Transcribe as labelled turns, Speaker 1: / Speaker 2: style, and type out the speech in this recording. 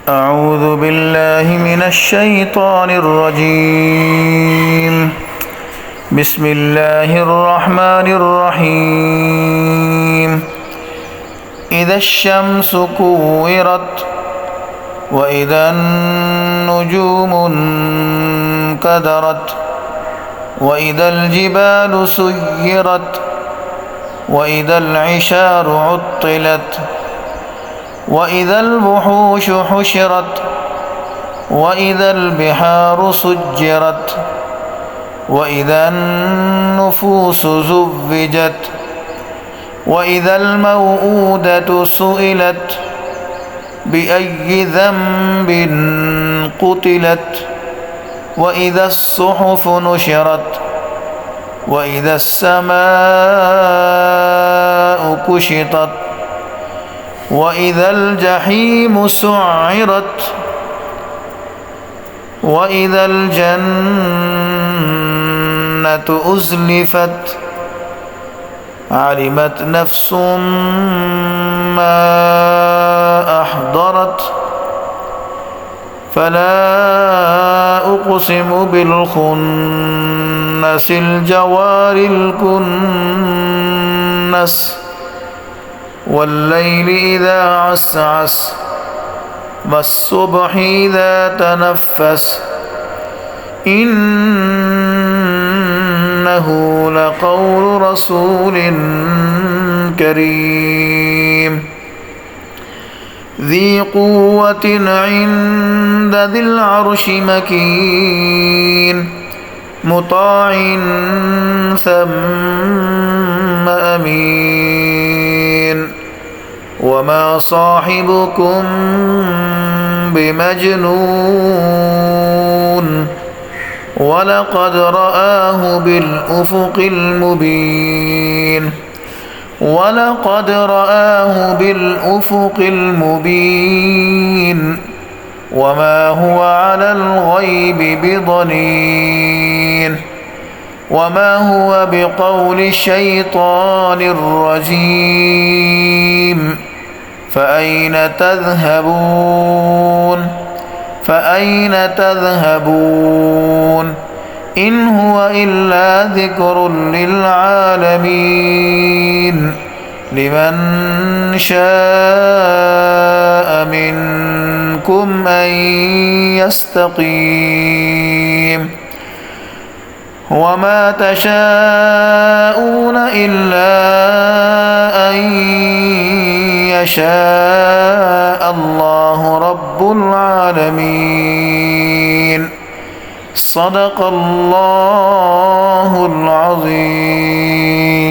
Speaker 1: أعوذ بالله من الشيطان الرجيم. بسم الله الرحمن الرحيم. إذا الشمس كورت وإذا النجوم انكدرت وإذا الجبال سيرت وإذا العشار عطلت وإذا الوحوش حشرت وإذا البحار سجرت وإذا النفوس زوجت وإذا الموءودة سئلت بأي ذنب قتلت وإذا الصحف نشرت وإذا السماء كشطت وإذا الجحيم سعرت وإذا الجنة أزلفت علمت نفس ما أحضرت فلا أقسم بالخنس الجوار الكنس والليل إذا عسعس والصبح إذا تنفس إنه لقول رسول كريم ذي قوة عند ذي العرش مكين مطاع ثم أمين وما صاحبكم بمجنون ولقد رآه بالأفق المبين ولقد رآه بالأفق المبين وما هو على الغيب بضنين وما هو بقول الشيطان الرجيم فأين تذهبون فأين تذهبون إن هو إلا ذكر للعالمين لمن شاء منكم أن يستقيم وما تشاءون إلا أن يشاء الله رب العالمين صدق الله العظيم.